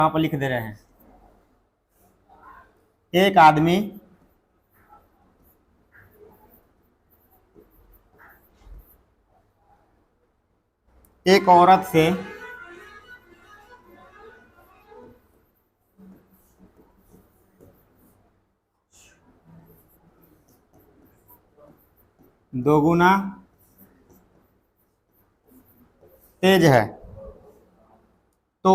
यहाँ पर लिख दे रहे हैं, एक आदमी एक औरत से दोगुना तेज है, तो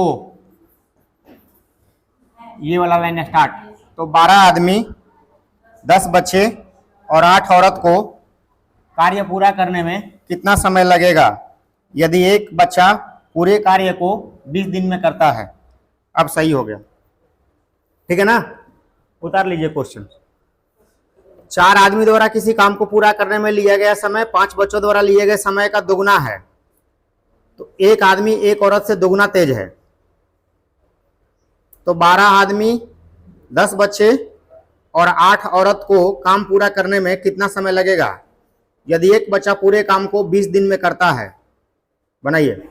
ये वाला लाइन स्टार्ट। तो 12 आदमी, 10 बच्चे और 8 औरत को कार्य पूरा करने में कितना समय लगेगा यदि एक बच्चा पूरे कार्य को 20 दिन में करता है। अब सही हो गया, ठीक है ना। उतार लीजिए क्वेश्चन। 4 आदमी द्वारा किसी काम को पूरा करने में लिया गया समय 5 बच्चों द्वारा लिए गए समय का दुगुना है। तो एक आदमी एक औरत से दुगुना तेज है, तो 12 आदमी, 10 बच्चे और 8 औरत को काम पूरा करने में कितना समय लगेगा यदि एक बच्चा पूरे काम को 20 दिन में करता है। बनाइए।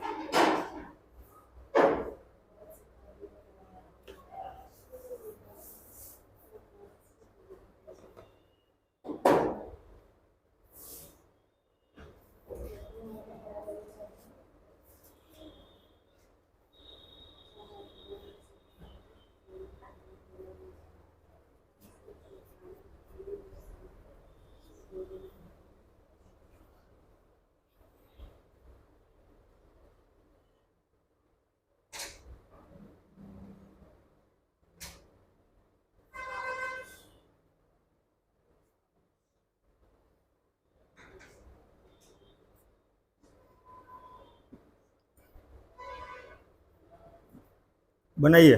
बनाइए।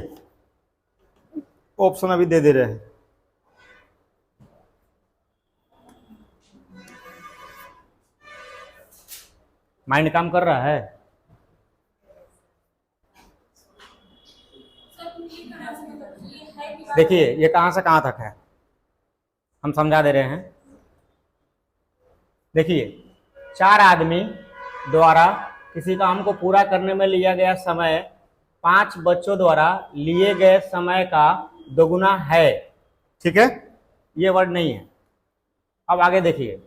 ऑप्शन अभी दे रहे हैं। माइंड काम कर रहा है। देखिए ये कहां से कहां तक है, हम समझा दे रहे हैं। देखिए 4 आदमी द्वारा किसी काम को पूरा करने में लिया गया समय 5 बच्चों द्वारा लिए गए समय का दोगुना है। ठीक है, ये वर्ड नहीं है। अब आगे देखिए,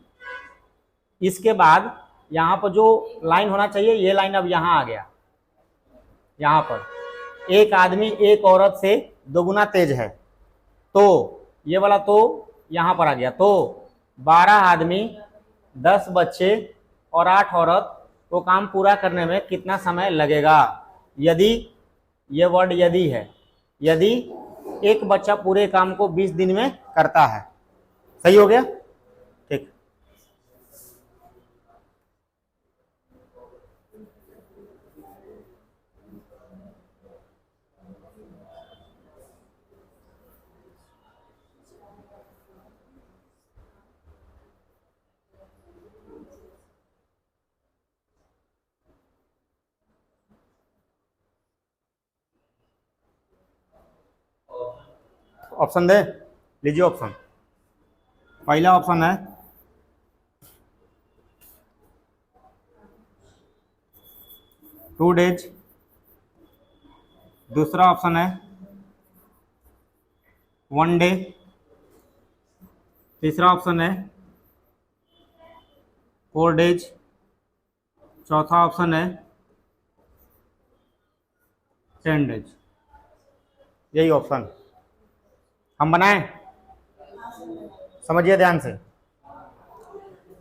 इसके बाद यहां पर जो लाइन होना चाहिए ये लाइन अब यहां आ गया। यहां पर एक आदमी एक औरत से दोगुना तेज है, तो ये वाला तो यहां पर आ गया। तो 12 आदमी, 10 बच्चे और 8 औरत को काम पूरा करने में कितना समय लगेगा यदि, ये वर्ड यदि है, यदि एक बच्चा पूरे काम को 20 दिन में करता है। सही हो गया, ठीक। ऑप्शन दे लीजिए। ऑप्शन पहला ऑप्शन है 2 डेज, दूसरा ऑप्शन है 1 डे, तीसरा ऑप्शन है 4 डेज, चौथा ऑप्शन है 10 डेज। यही ऑप्शन हम बनाएं, समझिए ध्यान से।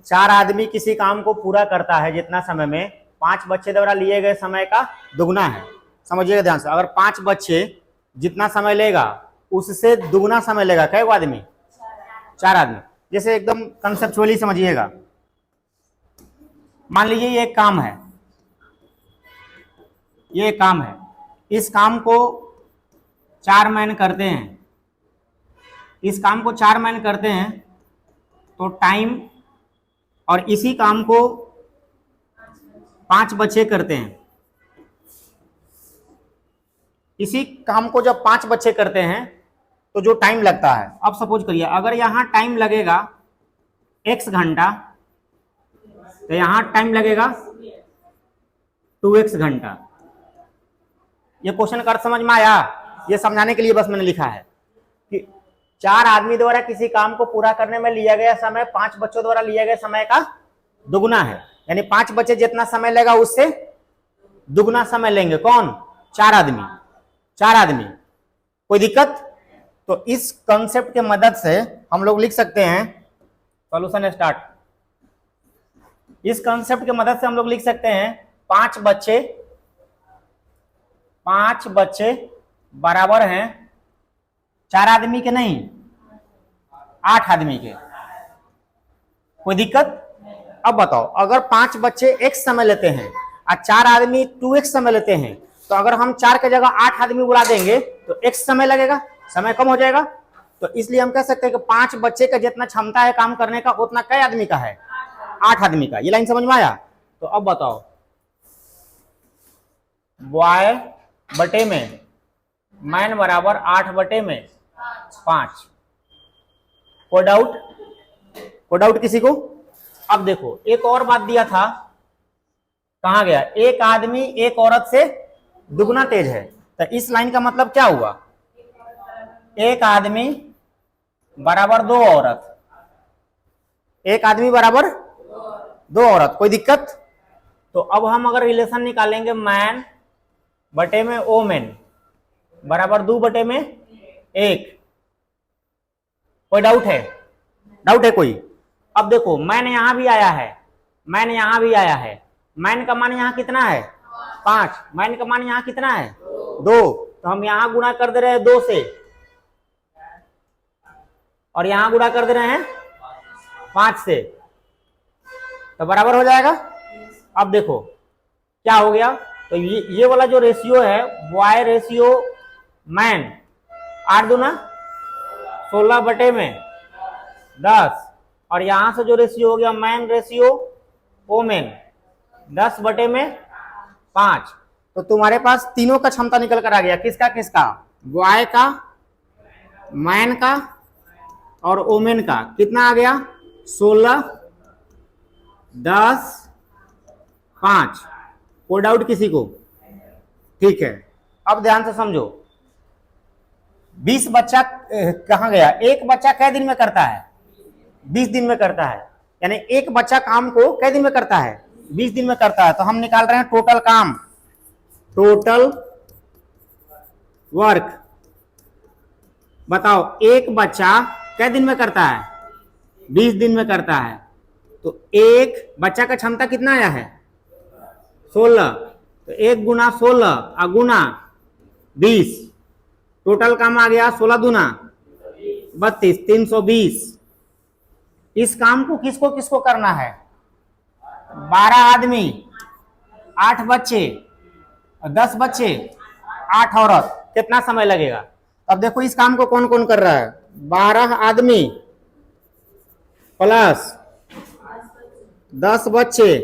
4 आदमी किसी काम को पूरा करता है जितना समय में 5 बच्चे द्वारा लिए गए समय का दुगुना है। समझिएगा ध्यान से, अगर 5 बच्चे जितना समय लेगा उससे दुगुना समय लेगा कै गो आदमी? 4 आदमी। जैसे एकदम कंसेप्चुअली समझिएगा, मान लीजिए ये एक काम है, ये एक काम है, इस काम को 4 मैन करते हैं, इस काम को 4 मैन करते हैं, तो टाइम, और इसी काम को 5 बच्चे करते हैं। इसी काम को जब 5 बच्चे करते हैं तो जो टाइम लगता है, अब सपोज करिए अगर यहां टाइम लगेगा x घंटा, तो यहां टाइम लगेगा 2x घंटा। ये क्वेश्चन का अर्थ समझ में आया? ये समझाने के लिए बस मैंने लिखा है कि 4 आदमी द्वारा किसी काम को पूरा करने में लिया गया समय 5 बच्चों द्वारा लिया गया समय का दुगुना है। यानी 5 बच्चे जितना समय लेगा उससे दुगुना समय लेंगे। कौन? 4 आदमी। 4 आदमी। कोई दिक्कत? तो इस कॉन्सेप्ट के मदद से हम लोग लिख सकते हैं, सॉल्यूशन स्टार्ट। इस कॉन्सेप्ट के मदद से हम लोग लिख सकते हैं 5 बच्चे बराबर हैं 4 आदमी के नहीं, 8 आदमी के। कोई दिक्कत? अब बताओ, अगर 5 बच्चे एक समय लेते हैं और 4 आदमी 2x समय लेते हैं, तो अगर हम 4 की जगह 8 आदमी बुला देंगे तो x समय लगेगा, समय कम हो जाएगा। तो इसलिए हम कह सकते हैं कि 5 बच्चे का जितना क्षमता है काम करने का उतना कई आदमी का है? 8 आदमी का। ये लाइन समझ में आया? तो अब बताओ, y बटे में मैन बराबर 8 बटे में 5। कोई डाउट? कोई डाउट किसी को? अब देखो, एक और बात दिया था, कहां गया? एक आदमी एक औरत से दुगना तेज है। तो इस लाइन का मतलब क्या हुआ? एक आदमी बराबर 2 औरत। एक आदमी बराबर 2 औरत। कोई दिक्कत? तो अब हम अगर रिलेशन निकालेंगे मैन बटे में वोमेन बराबर 2 बटे में 1। कोई डाउट है? डाउट है कोई? अब देखो, मैन यहां भी आया है, मैन यहां भी आया है। मैन का मान यहां कितना है? 5। मैन का मान यहां कितना है? 2। तो हम यहां गुणा कर दे रहे हैं 2 से, और यहां गुणा कर दे रहे हैं 5 से, तो बराबर हो जाएगा। अब देखो क्या हो गया। तो ये वाला जो रेशियो है वाई रेशियो मैन, 8 दूना 16 बटे में 10, और यहां से जो रेशियो हो गया मैन रेशियो वोमेन 10 बटे में 5। तो तुम्हारे पास तीनों का क्षमता निकल कर आ गया। किसका किसका? वाई का, मैन का और वोमेन का। कितना आ गया? 16, 10, 5। कोई डाउट किसी को? ठीक है, अब ध्यान से समझो। 20 बच्चा कहां गया? एक बच्चा कै दिन में करता है? 20 दिन में करता है। यानी एक बच्चा काम को कै दिन में करता है? 20 दिन में करता है। तो हम निकाल रहे हैं टोटल काम, टोटल वर्क। बताओ, एक बच्चा कै दिन में करता है? 20 दिन में करता है। तो एक बच्चा का क्षमता कितना आया है? 16। तो 1 गुना 16 और गुना 20, टोटल काम आ गया 16 दूना 32, 320। इस काम को किसको किसको करना है? 12 आदमी, 8 बच्चे, 10 बच्चे, 8 औरत। कितना समय लगेगा? अब देखो इस काम को कौन कौन कर रहा है? 12 आदमी प्लस 10 बच्चे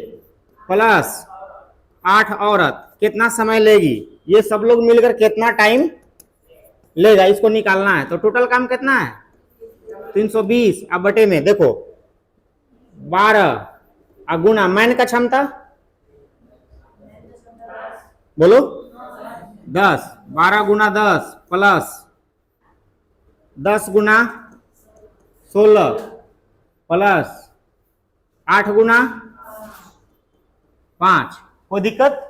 प्लस 8 औरत। कितना समय लेगी? ये सब लोग मिलकर कितना टाइम लेगा, इसको निकालना है। तो टोटल काम कितना है? 320। अब बटे में देखो 12 और गुना मैन का क्षमता बोलो 10, 12 गुना 10 प्लस 10 गुना 16 प्लस 8 गुना 5। कोई दिक्कत?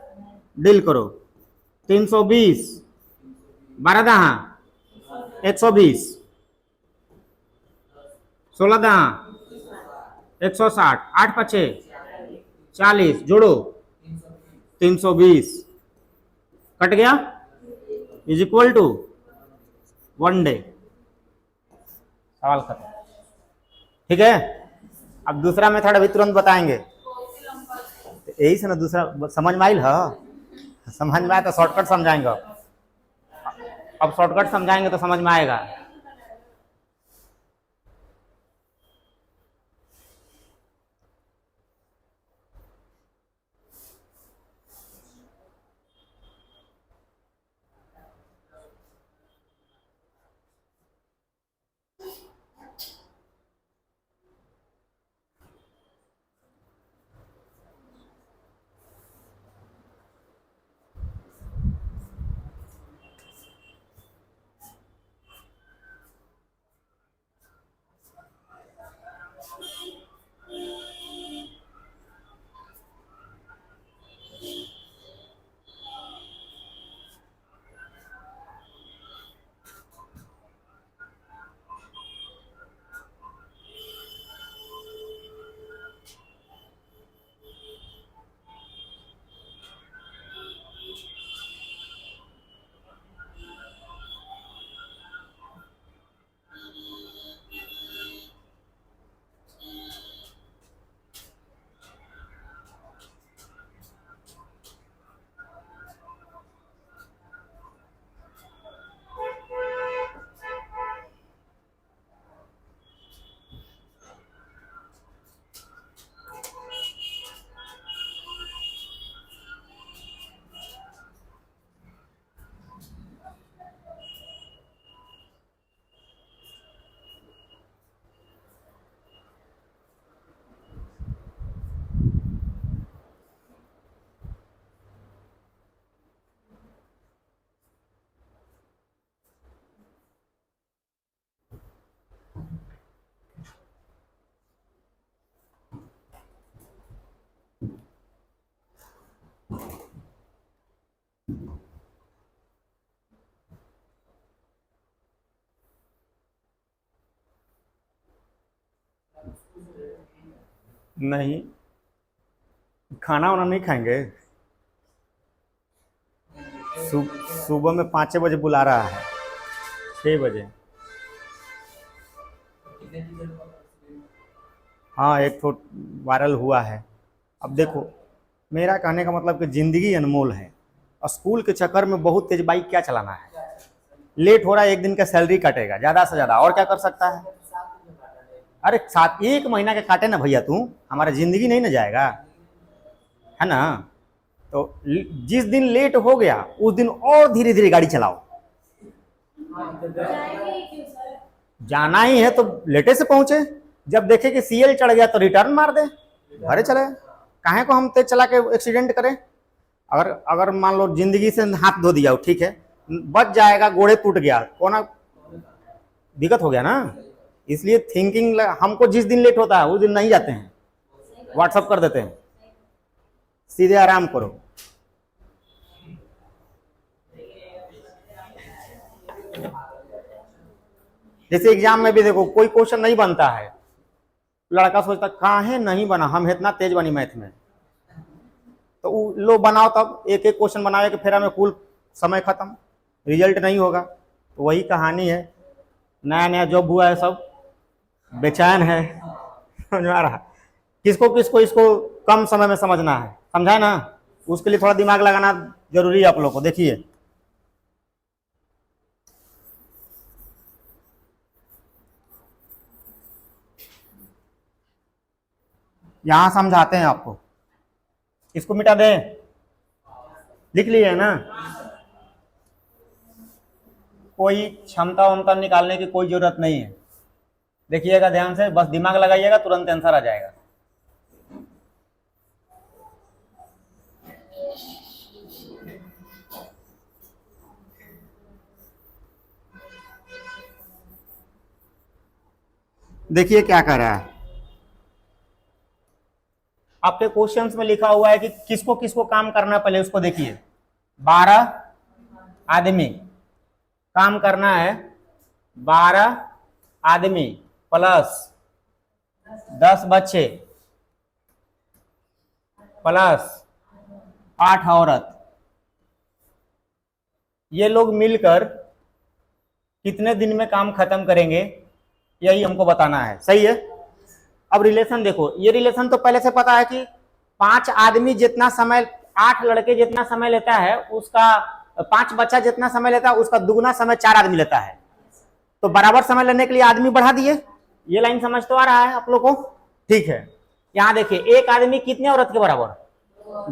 डील करो। 320, 12 दहा 120, 16 दहा 160, 8 पचे 40, जोड़ो 320, कट गया, इज इक्वल टू 1 डे। सवाल खत्म। ठीक है, अब दूसरा मेथड अभी तुरंत बताएंगे। यही से ना दूसरा समझ में आइल है? समझ में आए तो शॉर्टकट समझाएंगे। अब शॉर्टकट समझाएंगे तो समझ में आएगा। नहीं, खाना वाना नहीं खाएंगे। सुबह में 5-6 बजे बुला रहा है, 6 बजे। हाँ, एक तो वायरल हुआ है। अब देखो, मेरा कहने का मतलब कि ज़िंदगी अनमोल है। स्कूल के चक्कर में बहुत तेज बाइक क्या चलाना है। लेट हो रहा है, 1 दिन का सैलरी कटेगा ज़्यादा से ज़्यादा, और क्या कर सकता है। अरे 1 महीना के काटे ना भैया, तू हमारा ज़िंदगी नहीं ना जाएगा, है ना। तो जिस दिन लेट हो गया उस दिन और धीरे धीरे गाड़ी चलाओ। जाना ही है तो लेटे से पहुंचे, जब देखे कि सीएल चढ़ गया तो रिटर्न मार दे, घरे चले। काहे को हम तेज चला के एक्सीडेंट करें। अगर अगर मान लो जिंदगी से हाथ धो दिया, ठीक है, बच जाएगा, गोड़े टूट गया, कोना दिक्कत हो गया ना। इसलिए थिंकिंग, हमको जिस दिन लेट होता है उस दिन नहीं जाते हैं, व्हाट्सअप कर देते हैं, सीधे आराम करो। जैसे एग्जाम में भी देखो, कोई क्वेश्चन नहीं बनता है, लड़का सोचता काहे नहीं बना, हम इतना तेज बनी मैथ में, तो लो बनाओ, तब एक एक क्वेश्चन बनाओ कि फिर हमें कुल समय खत्म, रिजल्ट नहीं होगा। तो वही कहानी है, नया नया जॉब हुआ है, सब बेचैन है। समझ में आ रहा। किसको किसको इसको कम समय में समझना है, समझा ना। उसके लिए थोड़ा दिमाग लगाना जरूरी है आप लोग को। देखिए, यहां समझाते हैं आपको, इसको मिटा दें, लिख लिए ना। कोई क्षमता वमता निकालने की कोई जरूरत नहीं है। देखिएगा ध्यान से, बस दिमाग लगाइएगा, तुरंत आंसर आ जाएगा। देखिए क्या कर रहा है, आपके क्वेश्चंस में लिखा हुआ है कि किसको किसको काम करना है, पहले उसको देखिए। 12 आदमी काम करना है, 12 आदमी प्लस 10 बच्चे प्लस 8 औरत, ये लोग मिलकर कितने दिन में काम खत्म करेंगे, यही हमको बताना है। सही है। अब रिलेशन देखो, ये रिलेशन तो पहले से पता है कि 5 आदमी जितना समय, 8 लड़के जितना समय लेता है, उसका 5 बच्चा जितना समय लेता है, उसका दुगना समय 4 आदमी लेता है। तो बराबर समय लेने के लिए आदमी बढ़ा दिए। ये लाइन समझ तो आ रहा है आप लोग को। ठीक है, यहाँ देखिए, एक आदमी कितने औरत के बराबर,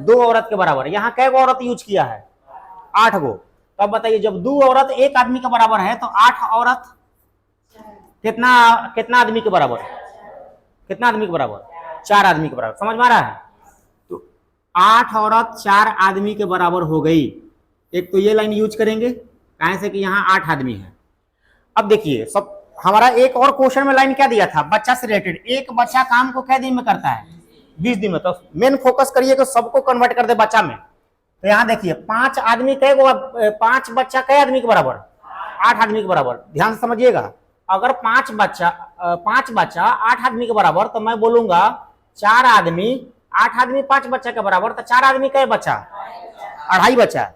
2 औरत के बराबर। यहाँ कै गो औरत यूज किया है, 8 गो। तब बताइए, जब 2 औरत एक आदमी के बराबर है तो 8 औरत कितना कितना आदमी के बराबर, कितना आदमी के बराबर, 4 आदमी के बराबर। समझ में आ रहा है। तो 8 औरत 4 आदमी के बराबर हो गई। एक तो ये लाइन यूज करेंगे, कहां से कि यहाँ 8 आदमी है। अब देखिए, सब हमारा एक और क्वेश्चन में लाइन क्या दिया था, बच्चा से रिलेटेड। एक बच्चा काम को कै दिन में करता है, 20 दिन में। तो मेन फोकस करिए कि सबको कन्वर्ट कर दे बच्चा में। तो यहाँ देखिए, 5 आदमी कै गो, 5 बच्चा कै आदमी के बराबर, 8 आदमी के बराबर। ध्यान से समझिएगा, अगर 5 बच्चा 8 आदमी के बराबर, तो मैं बोलूंगा 4 आदमी 8 आदमी 5 बच्चा के बराबर, तो 4 आदमी कै बच्चा, 2.5 बच्चा।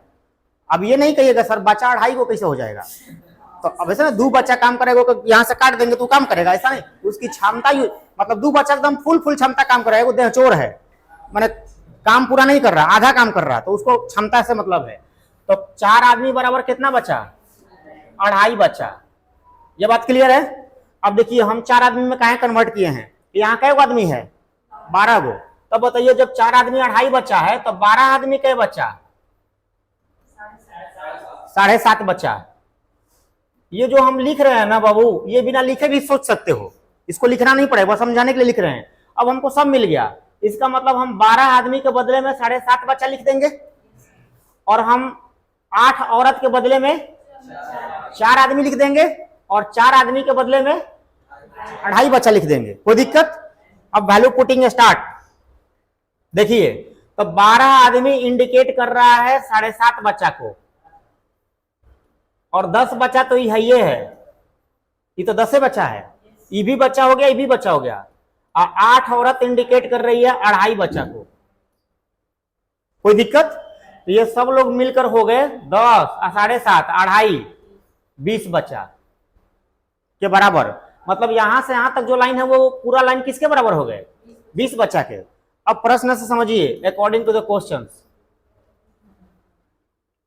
अब ये नहीं कहिएगा सर बच्चा 2.5 को कैसे हो जाएगा। तो अब ऐसा ना, 2 बच्चा काम करेगा तो यहाँ से काट देंगे तो काम करेगा, ऐसा नहीं। उसकी क्षमता मतलब 2 बच्चा एकदम फुल क्षमता काम करेगा। वो देह चोर है, मैंने काम पूरा नहीं कर रहा, आधा काम कर रहा, तो उसको क्षमता से मतलब है। तो 4 आदमी बराबर कितना बचा, 2.5 बच्चा। ये बात क्लियर है। अब देखिए, हम 4 आदमी में कहाँ कन्वर्ट किए हैं, यहाँ कै गो आदमी है, 12 गो। तब बताइए, जब 4 आदमी 2.5 बच्चा है, तो 12 आदमी कै बच्चा, 7.5 बच्चा। ये जो हम लिख रहे हैं ना बाबू, ये बिना लिखे भी सोच सकते हो, इसको लिखना नहीं पड़ेगा, समझाने के लिए लिख रहे हैं। अब हमको सब मिल गया, इसका मतलब हम 12 आदमी के बदले में 7.5 बच्चा लिख देंगे, और हम 8 औरत के बदले में 4 आदमी लिख देंगे, और 4 आदमी के बदले में 2.5 बच्चा लिख देंगे। कोई दिक्कत। अब वैल्यू पुटिंग स्टार्ट। देखिए, तो 12 आदमी इंडिकेट कर रहा है 7.5 बच्चा को, और 10 बच्चा तो ये है, ये तो 10 बच्चा है। ये भी बच्चा हो गया, ये भी बच्चा हो गया। और 8 औरत इंडिकेट कर रही है 2.5 बच्चा को। कोई दिक्कत? तो ये सब लोग मिलकर हो गए 10, 7.5, 2.5, 20 बच्चा के बराबर। मतलब यहां से यहां तक जो लाइन है वो पूरा लाइन किसके बराबर हो गए? 20 बच्चा के। अब प्रश्न से समझिए, अकॉर्डिंग टू द क्वेश्चन,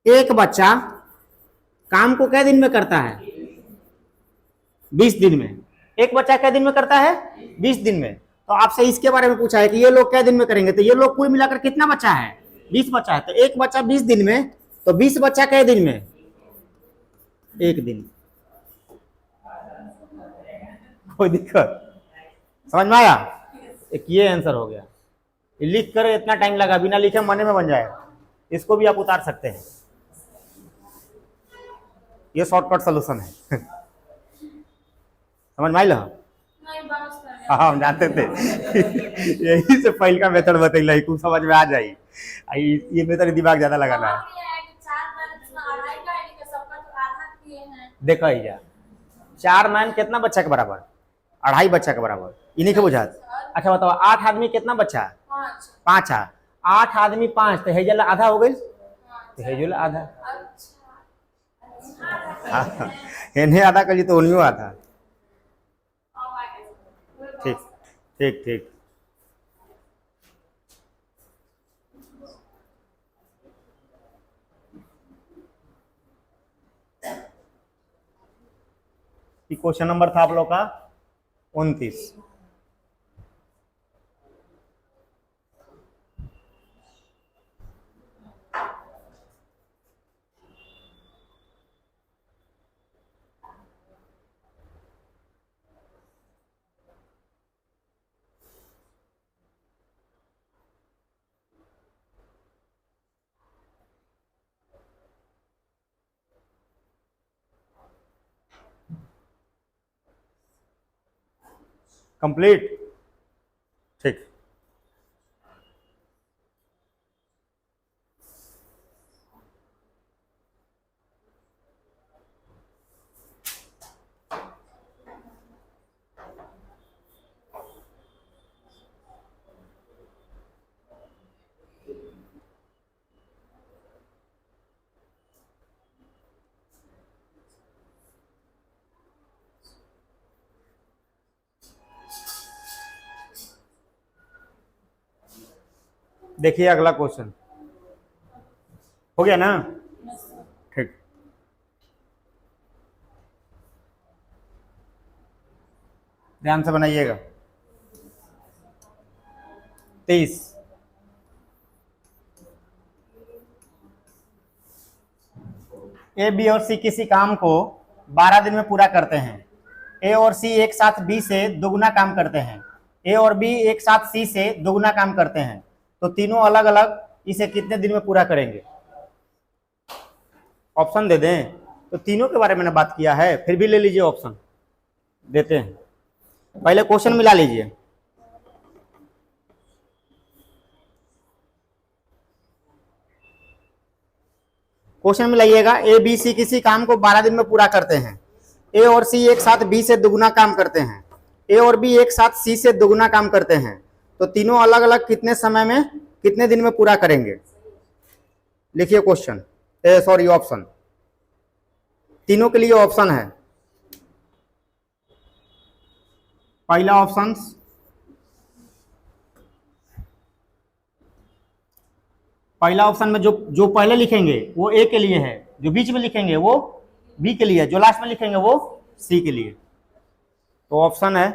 एक बच्चा काम को कै दिन में करता है? 20 दिन में। एक बच्चा कै दिन में करता है? 20 दिन में। तो आपसे इसके बारे में पूछा है कि ये लोग कै दिन में करेंगे, तो ये लोग कुल मिलाकर कितना बच्चा है? 20 बच्चा है। तो एक बच्चा 20 दिन में, तो 20 बच्चा कै दिन में? एक दिन। कोई दिक्कत? समझ में आया? एक ये आंसर हो गया। लिख कर इतना टाइम लगा, बिना लिखे मने में बन जाएगा। इसको भी आप उतार सकते हैं, ये शॉर्टकट सोल्यूशन है। समझ में आइल? हाँ हम जानते थे। यही से पहल का मेथड बतैल कुछ समझ में आ जाई। ये मेथड दिमाग ज्यादा लगाना है। देखो भैया, 4 मैन कितना बच्चा के बराबर? 2.5 बच्चा के बराबर। इन्हीं के बुझात। अच्छा बताओ, 8 आदमी कितना बच्चा? 5। 8 आदमी 5, तो हेजल आधा हो गई। तो हेजल आधा, इन्हें आधा करिए तो उन्हीं आधा। ठीक ठीक ठीक। क्वेश्चन नंबर था आप लोग का 29। कंप्लीट? ठीक। देखिए अगला क्वेश्चन हो गया ना? ठीक। ध्यान से बनाइएगा। 23। ए, बी और सी किसी काम को 12 दिन में पूरा करते हैं। ए और सी एक साथ बी से दोगुना काम करते हैं। ए और बी एक साथ सी से दोगुना काम करते हैं, तो तीनों अलग अलग इसे कितने दिन में पूरा करेंगे? ऑप्शन दे दें? तो तीनों के बारे में ना बात किया है, फिर भी ले लीजिए, ऑप्शन देते हैं। पहले क्वेश्चन मिला लीजिए। क्वेश्चन मिलाइएगा, ए बी सी किसी काम को 12 दिन में पूरा करते हैं। ए और सी एक साथ बी से दोगुना काम करते हैं। ए और बी एक साथ सी से दोगुना काम करते हैं, तो तीनों अलग अलग कितने समय में, कितने दिन में पूरा करेंगे? लिखिए क्वेश्चन, सॉरी ऑप्शन। तीनों के लिए ऑप्शन है। पहला ऑप्शन, पहला ऑप्शन में जो जो पहले लिखेंगे वो ए के लिए है, जो बीच में लिखेंगे वो बी के लिए है, जो लास्ट में लिखेंगे वो सी के लिए। तो ऑप्शन है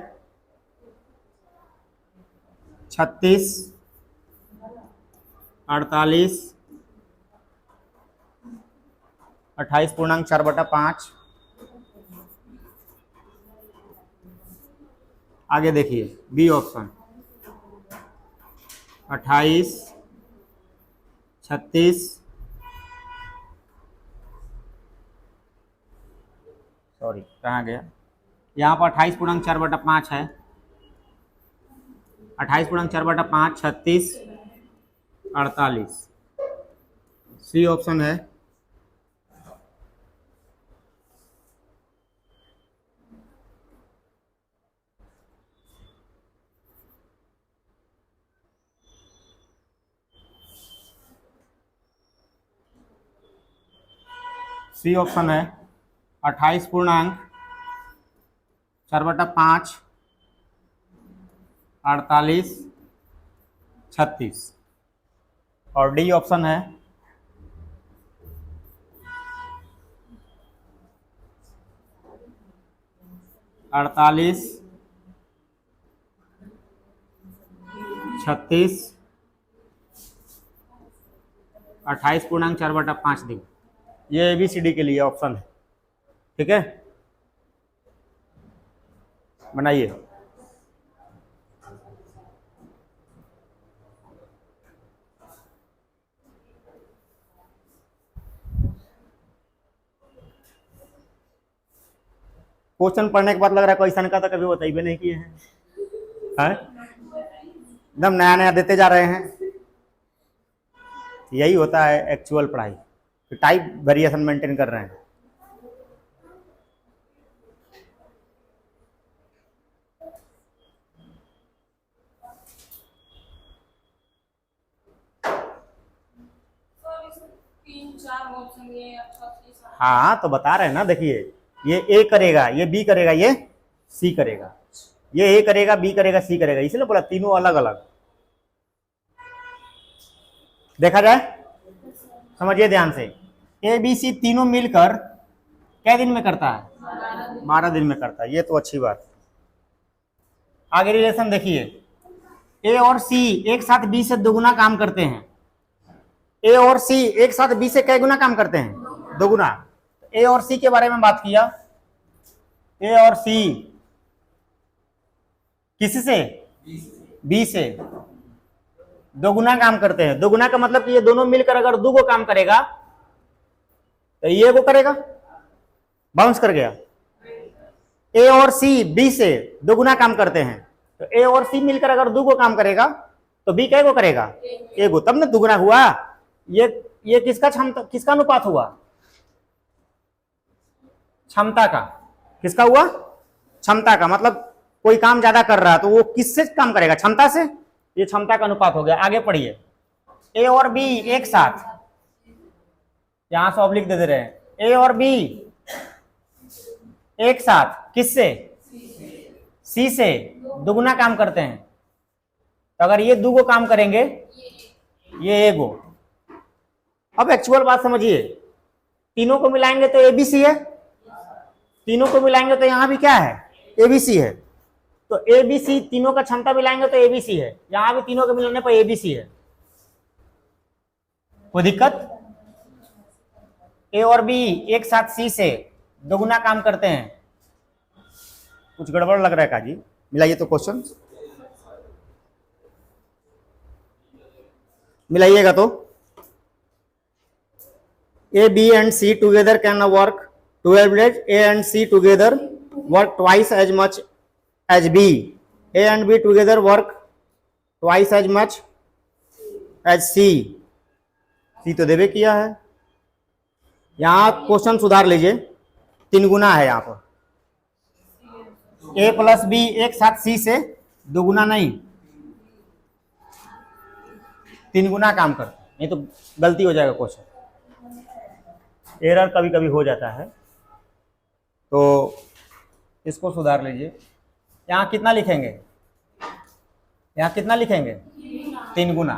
36, 48, 28.4/5। आगे देखिए बी ऑप्शन, 28, 36, सॉरी कहाँ गया, यहाँ पर 28.4/5 है। 28.4/5, 36, 48, सी ऑप्शन है। सी ऑप्शन है 28 पूर्णांक 4/5 48 36। और डी ऑप्शन है 48 36 28 पूर्णांक 4/5 दी। ये ABCD के लिए ऑप्शन है, ठीक है, बनाइए। क्वेश्चन पढ़ने के बाद लग रहा है क्वेश्चन का तो कभी बताइए भी नहीं किए हैं, एकदम नया नया देते जा रहे हैं। यही होता है एक्चुअल पढ़ाई, तो टाइप वेरिएशन मेंटेन कर रहे हैं। हाँ तो बता रहे हैं ना, देखिए ये ए करेगा, ये बी करेगा, ये सी करेगा, ये ए करेगा, बी करेगा, सी करेगा, इसलिए बोला तीनों अलग अलग। देखा जाए, समझिए ध्यान से, ए बी सी तीनों मिलकर क्या दिन में करता है? 12 दिन में करता है। ये तो अच्छी बात। आगे रिलेशन देखिए, ए और सी एक साथ बी से दोगुना काम करते हैं। ए और सी एक साथ बी से कै गुना काम करते हैं? दोगुना। ए और सी के बारे में बात किया, ए और सी किससे? बी से दोगुना काम करते हैं। दोगुना का मतलब कि ये दोनों मिलकर अगर दो को काम करेगा तो ये को करेगा, बाउंस कर गया। ए और सी बी से दोगुना काम करते हैं, तो ए और सी मिलकर अगर दो को काम करेगा तो बी कै को करेगा? ए को, तब ना दुगुना हुआ। ये किसका क्षमता, किसका अनुपात हुआ? क्षमता का। किसका हुआ? क्षमता का। मतलब कोई काम ज्यादा कर रहा है तो वो किससे काम करेगा? क्षमता से। ये क्षमता का अनुपात हो गया। आगे पढ़िए, ए और बी एक साथ, यहां से ऑब्लिक दे रहे हैं, ए और बी एक साथ किससे? सी से दुगुना काम करते हैं। तो अगर ये दो काम करेंगे, ये एगो। अब एक्चुअल बात समझिए, तीनों को मिलाएंगे तो एबीसी है, तीनों को मिलाएंगे तो यहां भी क्या है? एबीसी है। तो एबीसी तीनों का क्षमता मिलाएंगे तो एबीसी है, यहां भी तीनों के मिलाने पर एबीसी है। कोई दिक्कत? ए और बी एक साथ सी से दोगुना काम करते हैं। कुछ गड़बड़ लग रहा है काजी, मिलाइए तो क्वेश्चन, मिलाइएगा तो। A, B and C together can work 12 days. A and C together work twice as much as B. A and B together work twice as much as C. C तो देवे किया है। यहाँ क्वेश्चन सुधार लीजिए, 3 गुना है यहाँ पर। A प्लस B एक साथ C से दोगुना नहीं, 3 गुना काम करते, नहीं तो गलती हो जाएगा क्वेश्चन। एरर कभी कभी हो जाता है, तो इसको सुधार लीजिए। यहाँ कितना लिखेंगे? यहाँ कितना लिखेंगे? 3 गुना,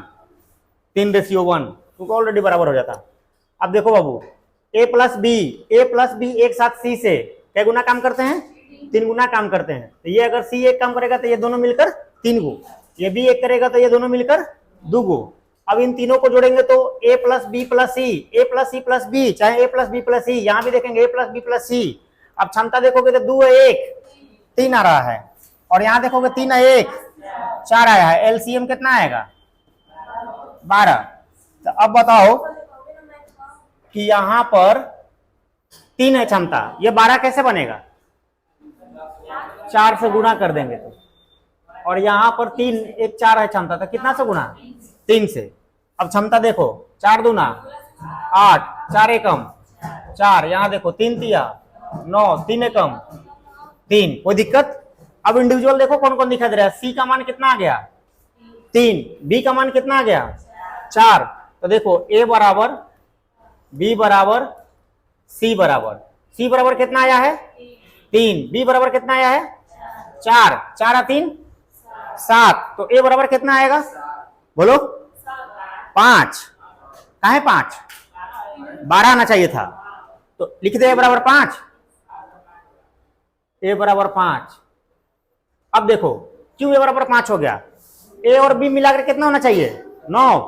3:1, क्योंकि ऑलरेडी बराबर हो जाता। अब देखो बाबू, ए प्लस बी एक साथ सी से क्या गुना काम करते हैं? 3 गुना काम करते हैं। तो ये अगर सी एक काम करेगा तो ये दोनों मिलकर 3 गो, ये बी एक करेगा तो ये दोनों मिलकर 2 गो। अब इन तीनों को जोड़ेंगे तो a plus b plus c, a plus c plus b, चाहे a plus b plus c, यहां भी देखेंगे a plus b plus c. अब क्षमता देखोगे तो 2 1 3 आ रहा है, और यहां देखोगे 3 1 4 आया है। एलसीएम कितना आएगा? 12। तो अब बताओ कि यहां पर 3 है क्षमता, ये 12 कैसे बनेगा? 4 से गुणा कर देंगे तो, और यहां पर 3 1 4 है क्षमता, तो कितना से गुणा? 3 से। अब क्षमता देखो, 4 दूना 8, 4 एकम 4, यहां देखो 3 तिया 9, 3 एकम 3। कोई दिक्कत? अब इंडिविजुअल देखो कौन कौन दिखाई दे रहा है। सी का मान कितना आ गया? 3। बी का मान कितना आ गया? 4। तो देखो ए बराबर बी बराबर सी बराबर कितना आया है 3, बी बराबर कितना आया है 4, 4 और 3 7, तो ए बराबर कितना आएगा बोलो 5, कहाँ है 5, 12 आना चाहिए था, तो लिख दे ए बराबर 5, ए बराबर 5। अब देखो क्यों ए बराबर 5 हो गया, ए और बी मिलाकर कितना होना चाहिए 9,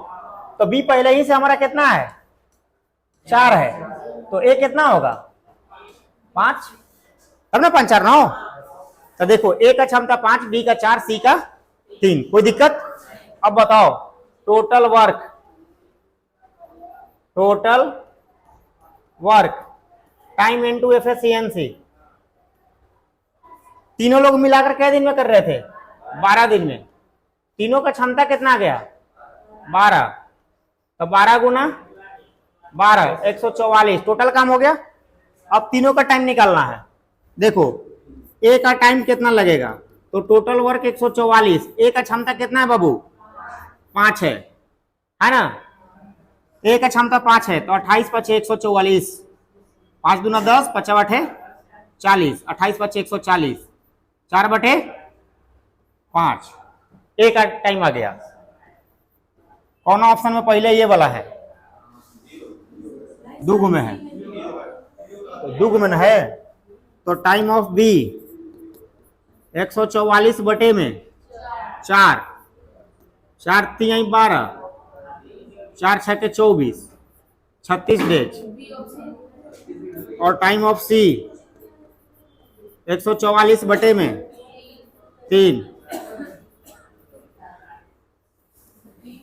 तो बी पहले ही से हमारा कितना है 4 है, तो ए कितना होगा 5, तब ना 5 4 9, तो देखो ए का क्षमता 5, बी का 4, सी का 3, कोई दिक्कत। अब बताओ total work time into efficiency, तीनों लोग मिलाकर कितने दिन में कर रहे थे 12 दिन में, तीनों का क्षमता कितना आ गया 12, तो 12 गुना 12 144 टोटल काम हो गया। अब तीनों का टाइम निकालना है, देखो ए का टाइम कितना लगेगा, तो टोटल वर्क 144, ए का क्षमता कितना है बाबू 5 है ना, ए का क्षमता 5 है, तो 28 5 144, 5 दूना 10, 5 8 40, 28 5 140, 4/5, ए का टाइम आ गया। कौन ऑप्शन में पहले ये वाला है, दुग में है, तो दुग में है, तो टाइम ऑफ बी 144 बटे में 4, 4 3 12, 4 6 24, 36 डेज, और टाइम ऑफ सी 144 बटे में 3,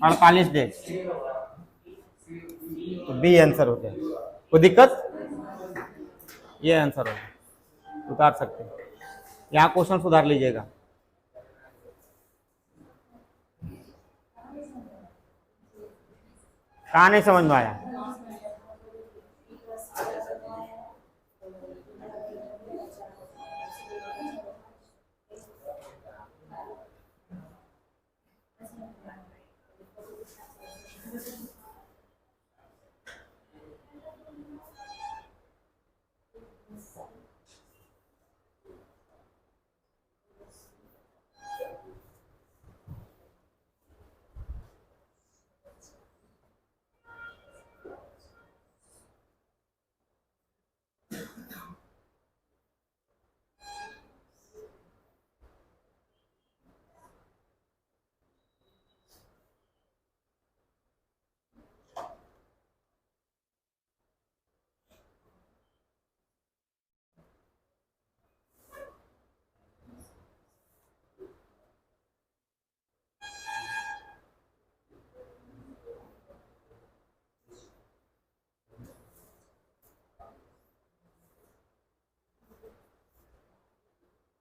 48 डेज, तो बी आंसर हो गया। कोई दिक्कत, ये आंसर हो उतार सकते हैं, यहाँ क्वेश्चन सुधार लीजिएगा। कहाँ नहीं समझ में आया,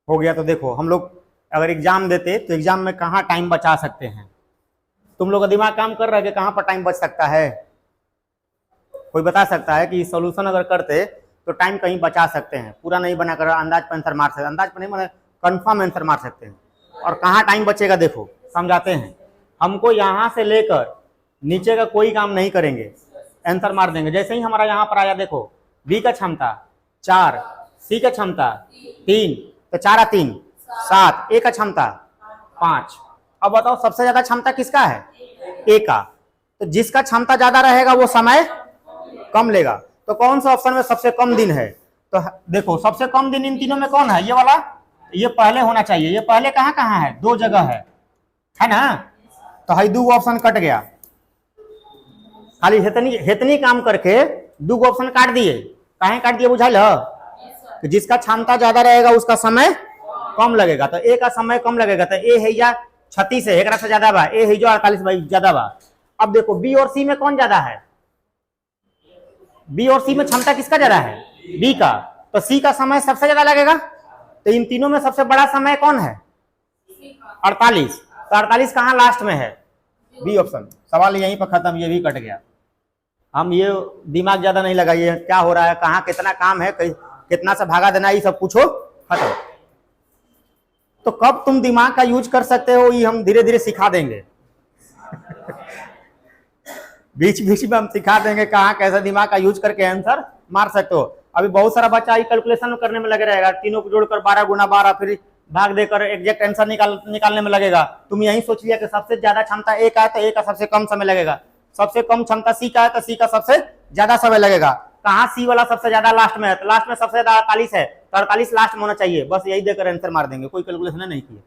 हो गया। तो देखो हम लोग अगर एग्जाम देते तो एग्जाम में कहाँ टाइम बचा सकते हैं, तुम लोग का दिमाग काम कर रहा है कि कहाँ पर टाइम बच सकता है, कोई बता सकता है कि सॉल्यूशन अगर करते तो टाइम कहीं बचा सकते हैं, पूरा नहीं बना कर अंदाज पर आंसर मार सकते, अंदाज पर नहीं मतलब कंफर्म आंसर मार सकते हैं। और कहाँ टाइम बचेगा देखो समझाते हैं, हमको यहाँ से लेकर नीचे का कोई काम नहीं करेंगे, आंसर मार देंगे। जैसे ही हमारा यहाँ पर आया देखो बी का क्षमता 4, सी का क्षमता 3, तो 4 और 3 7, ए का क्षमता 5। अब बताओ सबसे ज्यादा क्षमता किसका है, ए का, तो जिसका क्षमता ज्यादा रहेगा वो समय कम लेगा। तो कौन सा ऑप्शन में सबसे कम दिन है, तो देखो सबसे कम दिन इन तीनों में कौन है, ये वाला, ये पहले होना चाहिए। ये पहले कहाँ कहाँ है, 2 जगह है ना, तो हाई 2 ऑप्शन कट गया, खाली हेतनी काम करके 2 ऑप्शन काट दिए। कहीं काट दिए बुझाइल, जिसका क्षमता ज्यादा रहेगा उसका समय कम लगेगा, तो ए का समय कम लगेगा, तो ए है या 36 है, एक से ज्यादा बा, ए है जो 48 भाई ज्यादा बा। अब देखो बी और सी में कौन ज्यादा है, बी और सी में क्षमता किसका ज्यादा है, बी का, तो सी का समय सबसे ज्यादा लगेगा। तो इन तीनों में सबसे बड़ा समय कौन है 48, तो 48 कहाँ लास्ट में है, बी ऑप्शन। सवाल यहीं पर खत्म, ये भी कट गया। हम ये दिमाग ज्यादा नहीं लगाइए क्या हो रहा है, कहाँ कितना काम है, कितना से भागा देना, ये सब पूछो खत्म। तो कब तुम दिमाग का यूज कर सकते हो ये हम धीरे धीरे सिखा देंगे बीच बीच में हम सिखा देंगे कहाँ कैसे दिमाग का यूज करके आंसर मार सकते हो। अभी बहुत सारा बच्चा कैलकुलेशन करने में लगे रहेगा, तीनों को जोड़कर 12 गुना 12 फिर भाग देकर एग्जैक्ट आंसर निकालने में लगेगा। तुम यही सोच लिया कि सबसे ज्यादा क्षमता ए का है तो ए का सबसे कम समय लगेगा, सबसे कम क्षमता सी का है तो सी का सबसे ज्यादा समय लगेगा। कहाँ सी वाला सबसे ज्यादा लास्ट में है, तो लास्ट में सबसे ज्यादा 48 है, तो 48 लास्ट में होना चाहिए, बस यही देकर आंसर मार देंगे, कोई कैलकुलेशन नहीं किया।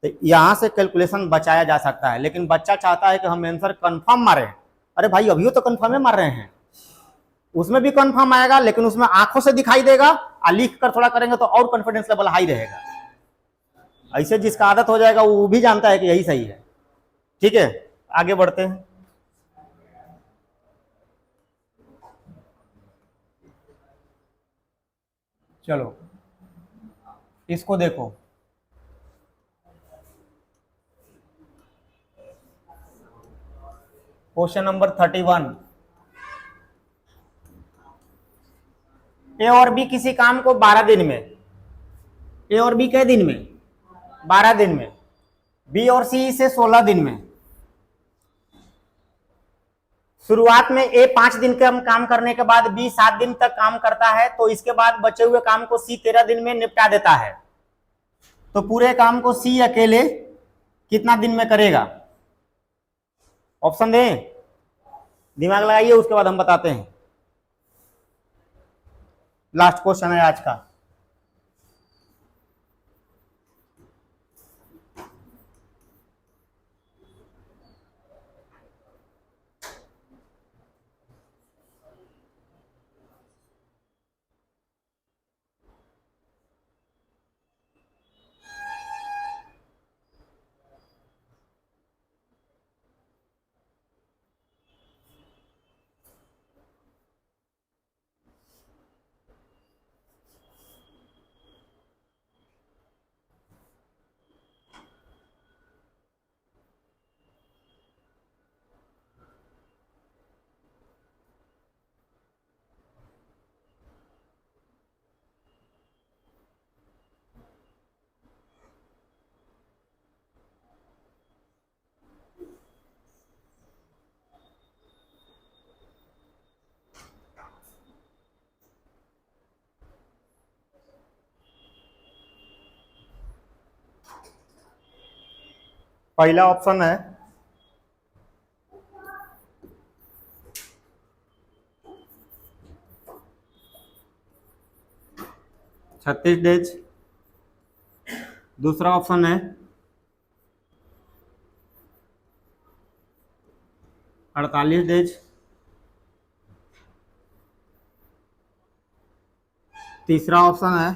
तो यहां से कैलकुलेशन बचाया जा सकता है, लेकिन बच्चा चाहता है कि हम आंसर कंफर्म मारे। अरे भाई अभी तो कंफर्म मार रहे हैं, उसमें भी कंफर्म आएगा, लेकिन उसमें आंखों से दिखाई देगा, और लिख कर थोड़ा करेंगे तो और कॉन्फिडेंस लेवल हाई रहेगा। ऐसे जिसका आदत हो जाएगा वो भी जानता है कि यही सही है। ठीक है, आगे बढ़ते हैं। चलो इसको देखो, क्वेश्चन नंबर 31। ए और बी किसी काम को 12 दिन में, ए और बी कै दिन में, 12 दिन में, बी और सी इसे 16 दिन में। शुरुआत में ए 5 दिन का काम करने के बाद बी 7 दिन तक काम करता है, तो इसके बाद बचे हुए काम को सी 13 दिन में निपटा देता है। तो पूरे काम को सी अकेले कितना दिन में करेगा? ऑप्शन दें, दिमाग लगाइए, उसके बाद हम बताते हैं। लास्ट क्वेश्चन है आज का। पहला ऑप्शन है 36 डेज, दूसरा ऑप्शन है 48 डेज, तीसरा ऑप्शन है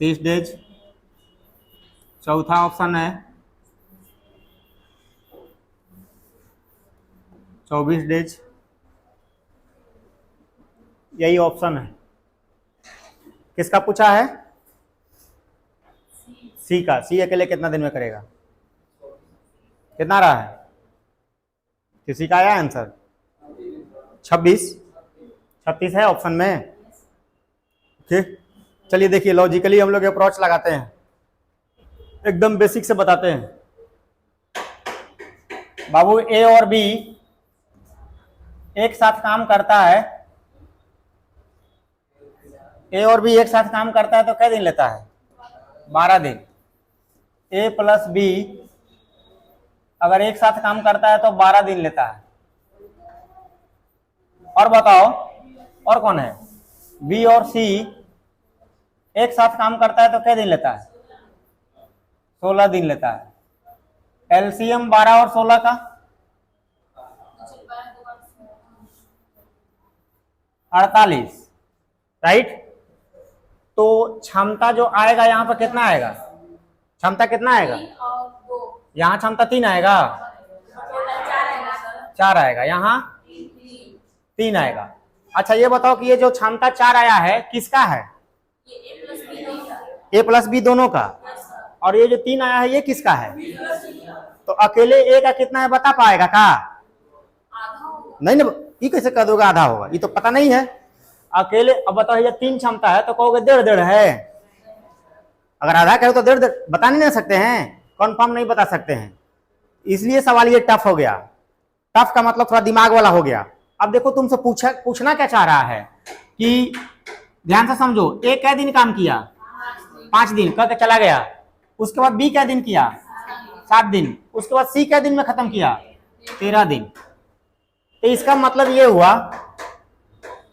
30 डेज, चौथा ऑप्शन है 24 डेज। यही ऑप्शन है। किसका पूछा है? सी का। सी अकेले कितना दिन में करेगा? कितना रहा है? किसी का आया आंसर? 26, 36 है ऑप्शन में। ठीक, चलिए देखिए, लॉजिकली हम लोग अप्रोच लगाते हैं, एकदम बेसिक से बताते हैं। बाबू ए और बी एक साथ काम करता है, ए और बी एक साथ काम करता है तो कै दिन लेता है? 12 दिन। ए प्लस बी अगर एक साथ काम करता है तो 12 दिन लेता है। और बताओ और कौन है? बी और सी एक साथ काम करता है तो कै दिन लेता है? 16 दिन लेता है। एलसीएम 12 और 16 का 48, राइट। तो क्षमता जो आएगा यहाँ पर कितना आएगा? क्षमता कितना आएगा? यहाँ क्षमता 3 आएगा, 4 आएगा, यहाँ 3 आएगा। अच्छा ये बताओ कि ये जो क्षमता 4 आया है किसका है? ए प्लस बी दोनों का। और ये जो 3 आया है ये किसका है? तो अकेले ए का कितना है बता पाएगा का? नहीं ना, ये कैसे कह दोगे आधा होगा? ये तो पता नहीं है अकेले। अब बताओ ये 3 क्षमता है तो कहोगे 1.5 है, अगर आधा करो तो डेढ़ बता नहीं सकते हैं, कन्फर्म नहीं बता सकते हैं, इसलिए सवाल ये टफ हो गया। टफ का मतलब थोड़ा दिमाग वाला हो गया। अब देखो तुमसे पूछना क्या चाह रहा है कि ध्यान से समझो, ए कै दिन काम किया, 5 दिन करके चला गया। उसके बाद बी कै दिन किया, 7 दिन। उसके बाद सी कै दिन में खत्म किया, 13 दिन। तो इसका मतलब ये हुआ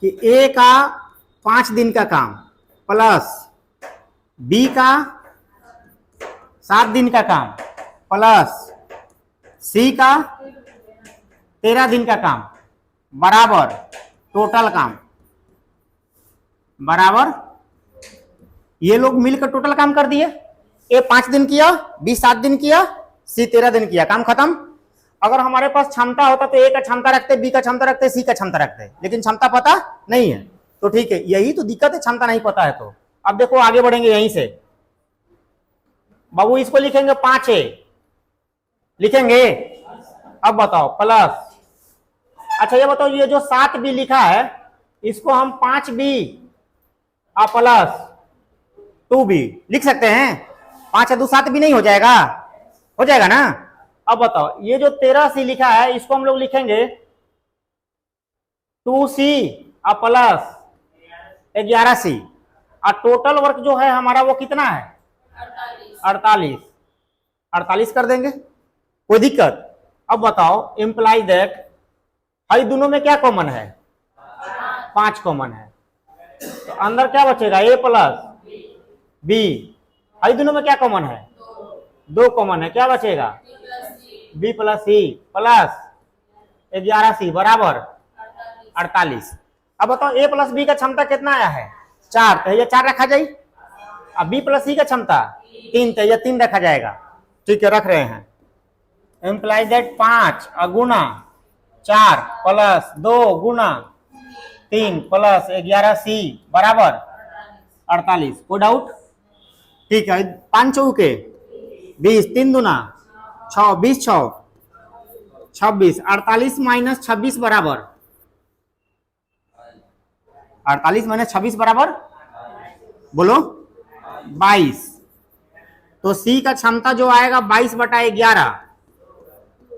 कि ए का 5 दिन का काम प्लस बी का 7 दिन का काम प्लस सी का 13 दिन का काम बराबर टोटल काम बराबर, ये लोग मिलकर टोटल काम कर दिए। ए 5 दिन किया, बी 7 दिन किया, सी 13 दिन किया, काम खत्म। अगर हमारे पास क्षमता होता तो ए का क्षमता रखते, बी का क्षमता रखते, सी का क्षमता रखते, लेकिन क्षमता पता नहीं है। तो ठीक है, यही तो दिक्कत है, क्षमता नहीं पता है। तो अब देखो आगे बढ़ेंगे यहीं से। बाबू इसको लिखेंगे 5A लिखेंगे। अब बताओ प्लस, अच्छा ये बताओ, ये जो 7B लिखा है इसको हम 5B और प्लस 2B लिख सकते हैं। 5 2 7 भी नहीं हो जाएगा? हो जाएगा ना। अब बताओ ये जो 13C लिखा है इसको हम लोग लिखेंगे 2C और प्लस 11C, और टोटल वर्क जो है हमारा वो कितना है? 48 कर देंगे, कोई दिक्कत? अब बताओ इंप्लाई दैट, भाई दोनों में क्या कॉमन है? 5 कॉमन है, तो अंदर क्या बचेगा? ए प्लस बी। भाई दोनों में क्या कॉमन है? 2 कॉमन है, क्या बचेगा? B plus c plus 11C बराबर 48। अब बताओ ए प्लस बी का क्षमता कितना आया है? 4, तो ये 4 रखा जाए। अब बी प्लस सी का क्षमता 3, तो ये 3 रखा जाएगा। ठीक है, रख रहे हैं। Imply that 5 Guna 4 plus 2 Guna 3 plus 11C बराबर 48। कोई डाउट? ठीक है, 5 चौके 20, 3 दूना 6, 20 6 26, 48 माइनस 26 बराबर 48 माइनस 26 बराबर बोलो 22। तो सी का क्षमता जो आएगा 22/11।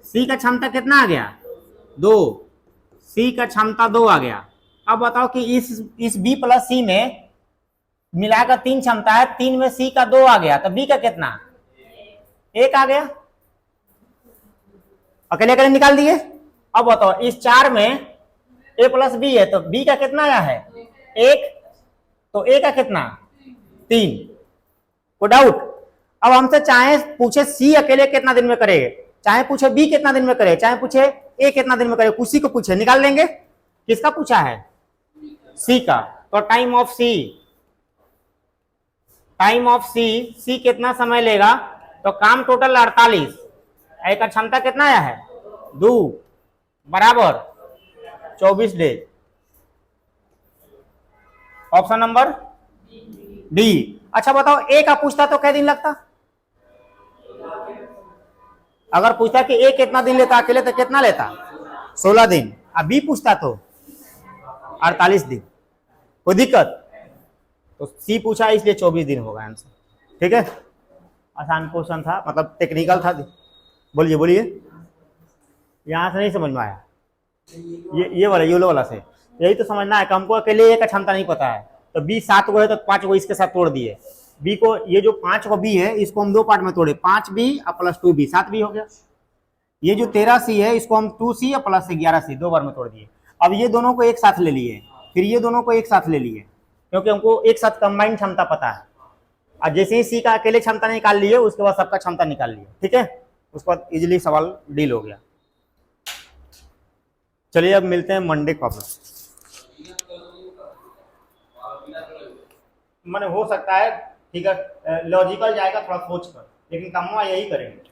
सी का क्षमता कितना आ गया? 2। सी का क्षमता 2 आ गया। अब बताओ कि इस बी प्लस सी में मिलाकर 3 क्षमता है, 3 में सी का 2 आ गया, तो बी का कितना? 1 आ गया। अकेले अकेले निकाल दिए। अब बताओ इस 4 में ए प्लस बी है, तो बी का कितना आया है? 1, तो ए का कितना? 3। को डाउट? अब हमसे चाहे पूछे सी अकेले कितना दिन में करेगा, चाहे पूछे बी कितना दिन में करे, चाहे पूछे ए कितना दिन में करे, उसी को पूछे, निकाल लेंगे। किसका पूछा है? सी का। तो टाइम ऑफ सी, सी कितना समय लेगा? तो काम टोटल 48, ए का क्षमता कितना आया है? 2 बराबर 24 डेज। Option number D. अच्छा बताओ ए का पूछता तो कितना दिन लगता? अगर पूछता कि ए कितना दिन लेता अकेले तो कितना लेता? 16 दिन। अब बी पूछता तो 48 दिन। कोई दिक्कत? तो सी पूछा इसलिए 24 दिन होगा आंसर। ठीक है, आसान क्वेश्चन था, मतलब टेक्निकल था। बोलिए बोलिए, यहां से नहीं समझ में आया? ये वाला येलो वाला से यही तो समझना है कि हमको अकेले ए का क्षमता नहीं पता है। तो बी 7 को है तो 5 को इसके साथ तोड़ दिए। बी को, ये जो 5 को बी है इसको हम 2 पार्ट में तोड़े, 5B और प्लस 2B, 7B हो गया। ये जो 13C है इसको हम 2C और प्लस 11C 2 बार में तोड़ दिए। अब ये दोनों को एक साथ ले लिए, फिर ये दोनों को एक साथ ले लिए, क्योंकि हमको एक साथ कंबाइंड क्षमता पता है। और जैसे ही सी का अकेले क्षमता निकाल लिए उसके बाद सबका क्षमता निकाल लिए। ठीक है, उसके बाद इजिली सवाल डील हो गया। चलिए अब मिलते हैं मंडे प्रॉब्लम। मैंने हो सकता है, ठीक है, लॉजिकल जाएगा थोड़ा सोच कर, लेकिन कमवा यही करेंगे।